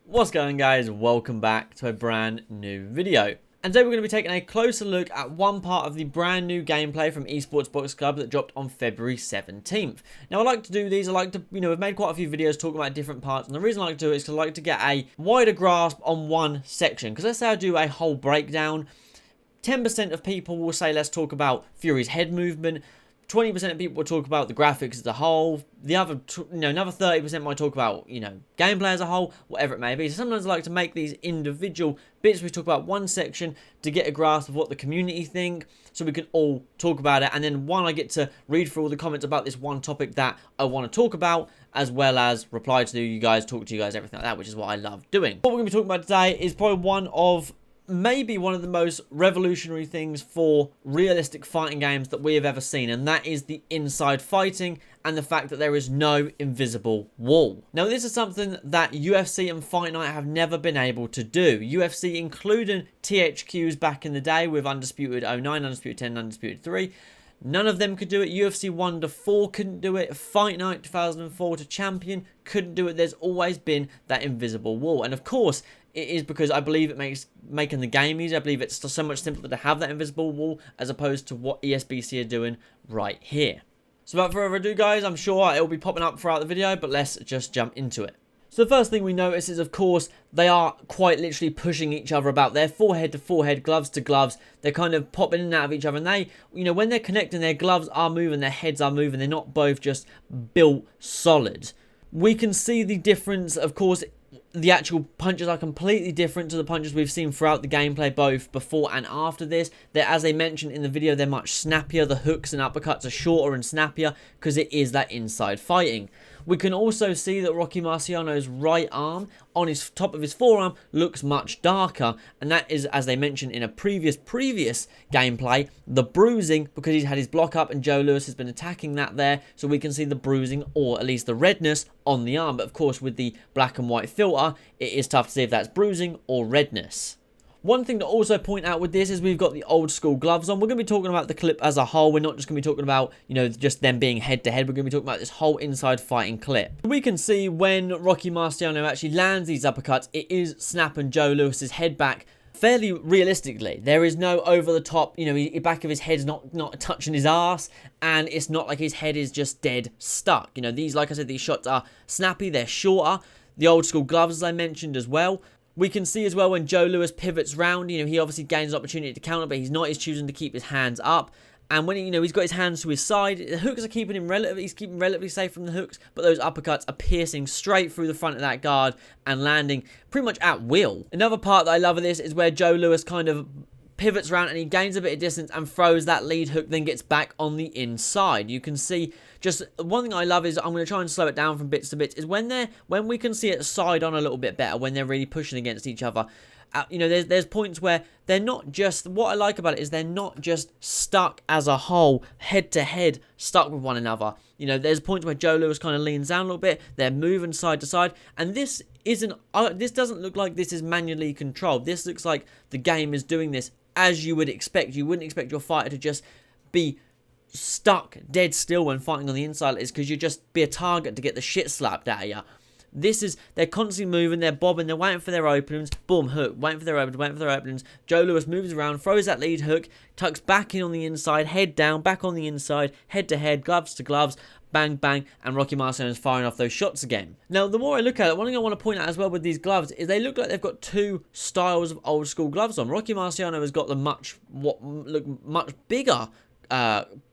What's going on, guys? Welcome back to a brand new video. And today we're going to be taking a closer look at one part of the brand new gameplay from ESports Box Club that dropped on February 17th. Now I like to do these, I like to, we've made quite a few videos talking about different parts, and the reason I like to do it is because I like to get a wider grasp on one section. Because let's say I do a whole breakdown, 10% of people will say let's talk about Fury's head movement, 20% of people will talk about the graphics as a whole. The other, another 30% might talk about, gameplay as a whole, whatever it may be. So sometimes I like to make these individual bits. We talk about one section to get a grasp of what the community think, so we can all talk about it. And then I get to read through all the comments about this one topic that I want to talk about, as well as reply to you guys, talk to you guys, everything like that, which is what I love doing. What we're going to be talking about today is probably maybe one of the most revolutionary things for realistic fighting games that we have ever seen, and that is the inside fighting and the fact that there is no invisible wall. Now, this is something that UFC and Fight Night have never been able to do. UFC, including THQs back in the day with Undisputed 09, Undisputed 10, Undisputed 3, none of them could do it. UFC 1 to 4 couldn't do it. Fight Night 2004 to Champion couldn't do it. There's always been that invisible wall. And of course, it is because I believe it makes making the game easier. I believe it's so much simpler to have that invisible wall as opposed to what ESBC are doing right here. So without further ado, guys, I'm sure it will be popping up throughout the video, but let's just jump into it. So the first thing we notice is, of course, they are quite literally pushing each other about. They're forehead to forehead, gloves to gloves. They're kind of popping in and out of each other. And they, when they're connecting, their gloves are moving, their heads are moving. They're not both just built solid. We can see the difference, of course. The actual punches are completely different to the punches we've seen throughout the gameplay, both before and after this. As they mentioned in the video, they're much snappier. The hooks and uppercuts are shorter and snappier because it is that inside fighting. We can also see that Rocky Marciano's right arm on his top of his forearm looks much darker, and that is, as they mentioned in a previous gameplay, the bruising, because he's had his block up and Joe Louis has been attacking that there, so we can see the bruising, or at least the redness, on the arm. But of course, with the black and white filter, it is tough to see if that's bruising or redness. One thing to also point out with this is we've got the old school gloves on. We're going to be talking about the clip as a whole. We're not just going to be talking about, just them being head to head. We're going to be talking about this whole inside fighting clip. We can see when Rocky Marciano actually lands these uppercuts, it is snapping Joe Louis's head back fairly realistically. There is no over the top, the back of his head's not touching his ass, and it's not like his head is just dead stuck. These, like I said, these shots are snappy, they're shorter. The old school gloves, as I mentioned as well. We can see as well when Joe Louis pivots round, he obviously gains an opportunity to counter, but he's not. He's choosing to keep his hands up. And when, he's got his hands to his side, the hooks are keeping him relatively safe from the hooks, but those uppercuts are piercing straight through the front of that guard and landing pretty much at will. Another part that I love of this is where Joe Louis kind of pivots around and he gains a bit of distance and throws that lead hook, then gets back on the inside. You can see, just one thing I love is, I'm going to try and slow it down from bits to bits, is when we can see it side on a little bit better, when they're really pushing against each other. There's points where they're not just, what I like about it is they're not just stuck as a whole, head to head, stuck with one another. There's points where Joe Louis kind of leans down a little bit, they're moving side to side, and this doesn't look like this is manually controlled. This looks like the game is doing this as you would expect. You wouldn't expect your fighter to just be stuck dead still when fighting on the inside, is because you'd just be a target to get the shit slapped out of you. They're constantly moving, they're bobbing, they're waiting for their openings, boom, hook, waiting for their openings, Joe Louis moves around, throws that lead hook, tucks back in on the inside, head down, back on the inside, head to head, gloves to gloves, bang, bang, and Rocky Marciano is firing off those shots again. Now, the more I look at it, one thing I want to point out as well with these gloves is they look like they've got two styles of old school gloves on. Rocky Marciano has got the much bigger,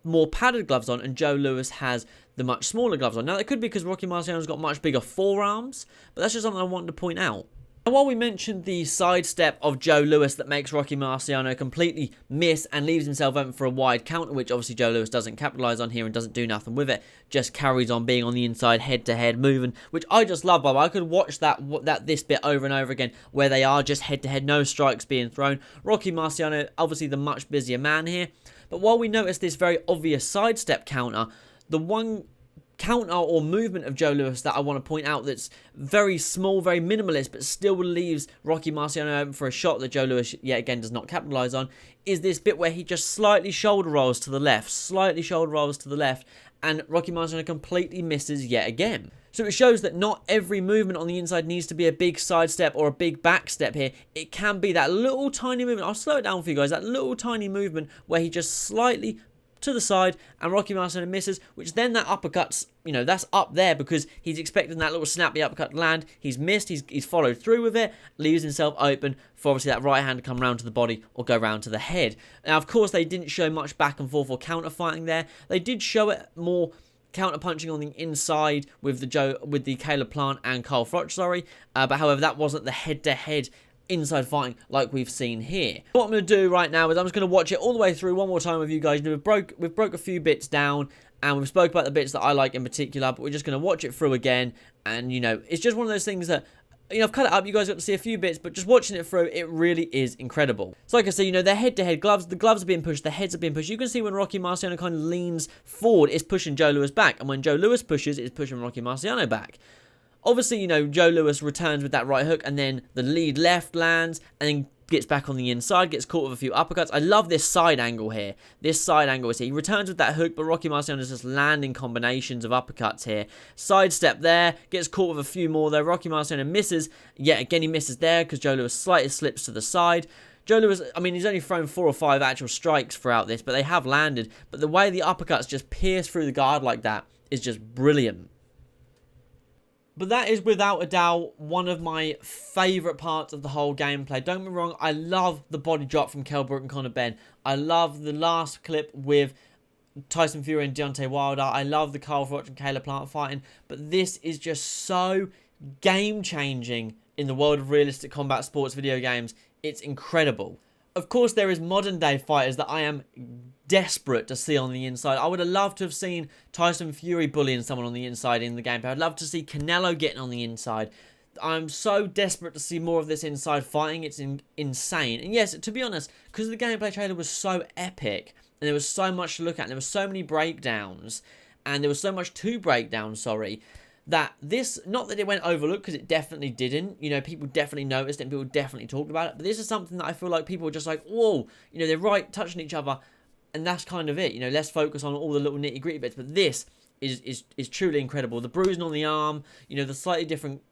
more padded gloves on, and Joe Louis has the much smaller gloves on. Now, it could be because Rocky Marciano's got much bigger forearms, but that's just something I wanted to point out. And while we mentioned the sidestep of Joe Louis that makes Rocky Marciano completely miss and leaves himself open for a wide counter, which obviously Joe Louis doesn't capitalize on here and doesn't do nothing with it, just carries on being on the inside, head to head, moving, which I just love, Bob. I could watch this bit over and over again, where they are just head to head, no strikes being thrown. Rocky Marciano, obviously the much busier man here, but while we notice this very obvious sidestep counter, the one counter or movement of Joe Louis that I want to point out that's very small, very minimalist, but still leaves Rocky Marciano open for a shot that Joe Louis yet again does not capitalize on, is this bit where he just slightly shoulder rolls to the left, and Rocky Marciano completely misses yet again. So it shows that not every movement on the inside needs to be a big side step or a big back step here. It can be that little tiny movement. I'll slow it down for you guys. That little tiny movement where he just slightly to the side and Rocky Marciano misses, which then that uppercut's, you know, that's up there because he's expecting that little snappy uppercut to land. He's missed. He's followed through with it, leaves himself open for obviously that right hand to come round to the body or go round to the head. Now, of course, they didn't show much back and forth or counter fighting there. They did show it more counter punching on the inside with the Caleb Plant and Carl Froch, but however that wasn't the head-to-head inside fighting like we've seen here. What I'm going to do right now is I'm just going to watch it all the way through one more time with you guys. You know, we've broke a few bits down and we've spoke about the bits that I like in particular, but we're just going to watch it through again. And you know, it's just one of those things that, you know, I've cut it up, you guys got to see a few bits, but just watching it through, it really is incredible. So like I say, you know, they're head-to-head gloves, the gloves are being pushed, the heads are being pushed. You can see when Rocky Marciano kind of leans forward, it's pushing Joe Louis back, and when Joe Louis pushes, it's pushing Rocky Marciano back. Obviously, you know, Joe Louis returns with that right hook, and then the lead left lands, and then gets back on the inside, gets caught with a few uppercuts. I love this side angle here. This side angle is here. He returns with that hook, but Rocky Marciano is just landing combinations of uppercuts here. Sidestep there, gets caught with a few more there. Rocky Marciano misses. Yet again, he misses there because Joe Louis slightly slips to the side. Joe Louis, I mean, he's only thrown 4 or 5 actual strikes throughout this, but they have landed. But the way the uppercuts just pierce through the guard like that is just brilliant. But that is without a doubt one of my favourite parts of the whole gameplay. Don't get me wrong, I love the body drop from Kell Brook and Conor Benn. I love the last clip with Tyson Fury and Deontay Wilder. I love the Carl Froch and Caleb Plant fighting. But this is just so game-changing in the world of realistic combat sports video games. It's incredible. Of course, there is modern day fighters that I am desperate to see on the inside. I would have loved to have seen Tyson Fury bullying someone on the inside in the gameplay. I'd love to see Canelo getting on the inside. I'm so desperate to see more of this inside fighting. It's insane. And yes, to be honest, because the gameplay trailer was so epic, and there was so much to look at, and there were so many breakdowns, and there was so much to break down, that this, not that it went overlooked, because it definitely didn't, you know, people definitely noticed it and people definitely talked about it, but this is something that I feel like people were just like, whoa, you know, they're right, touching each other, and that's kind of it, you know, let's focus on all the little nitty gritty bits, but this is truly incredible. The bruising on the arm, you know, the slightly different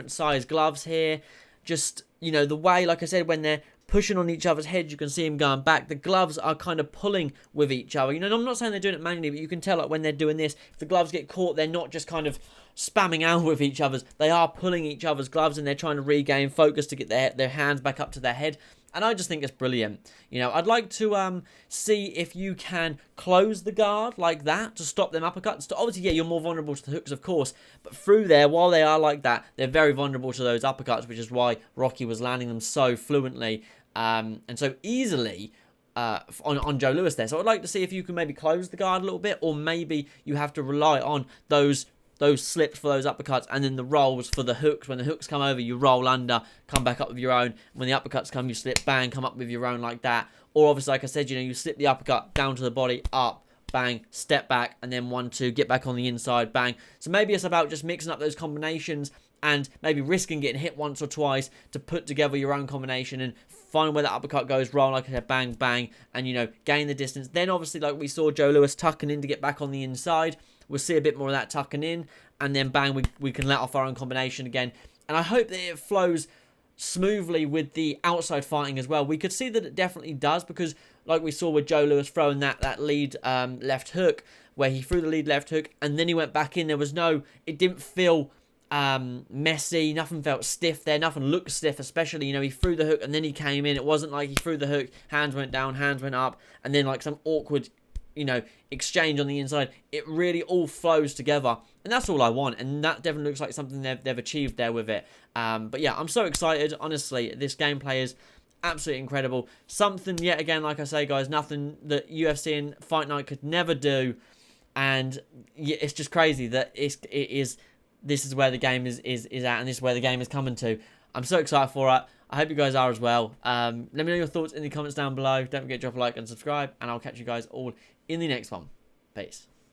size gloves here, just, you know, the way, like I said, when they're pushing on each other's heads, you can see him going back. The gloves are kind of pulling with each other. You know, I'm not saying they're doing it manually, but you can tell, like, when they're doing this, if the gloves get caught, they're not just kind of spamming out with each other's. They are pulling each other's gloves, and they're trying to regain focus to get their hands back up to their head. And I just think it's brilliant. You know, I'd like to see if you can close the guard like that to stop them uppercuts. Obviously, yeah, you're more vulnerable to the hooks, of course. But through there, while they are like that, they're very vulnerable to those uppercuts, which is why Rocky was landing them so fluently and so easily on Joe Louis there. So I'd like to see if you can maybe close the guard a little bit, or maybe you have to rely on those slips for those uppercuts, and then the rolls for the hooks. When the hooks come over, you roll under, come back up with your own. When the uppercuts come, you slip, bang, come up with your own like that. Or obviously, like I said, you know, you slip the uppercut down to the body, up, bang, step back, and then 1, 2, get back on the inside, bang. So maybe it's about just mixing up those combinations and maybe risking getting hit once or twice to put together your own combination and find where that uppercut goes, roll, like I said, bang, bang, and, you know, gain the distance. Then obviously, like we saw Joe Louis tucking in to get back on the inside. We'll see a bit more of that tucking in, and then bang, we can let off our own combination again. And I hope that it flows smoothly with the outside fighting as well. We could see that it definitely does, because like we saw with Joe Louis throwing that lead left hook, where he threw the lead left hook, and then he went back in. There was it didn't feel messy, nothing felt stiff there, nothing looked stiff, especially, you know, he threw the hook and then he came in. It wasn't like he threw the hook, hands went down, hands went up, and then like some awkward, you know, exchange on the inside. It really all flows together, and that's all I want, and that definitely looks like something they've achieved there with it. But yeah, I'm so excited. Honestly, this gameplay is absolutely incredible. Something, yet again, like I say, guys, nothing that UFC and Fight Night could never do, and yeah, it's just crazy that this is where the game is at, and this is where the game is coming to. I'm so excited for it. I hope you guys are as well. Let me know your thoughts in the comments down below. Don't forget to drop a like and subscribe, and I'll catch you guys all in the next one. Peace.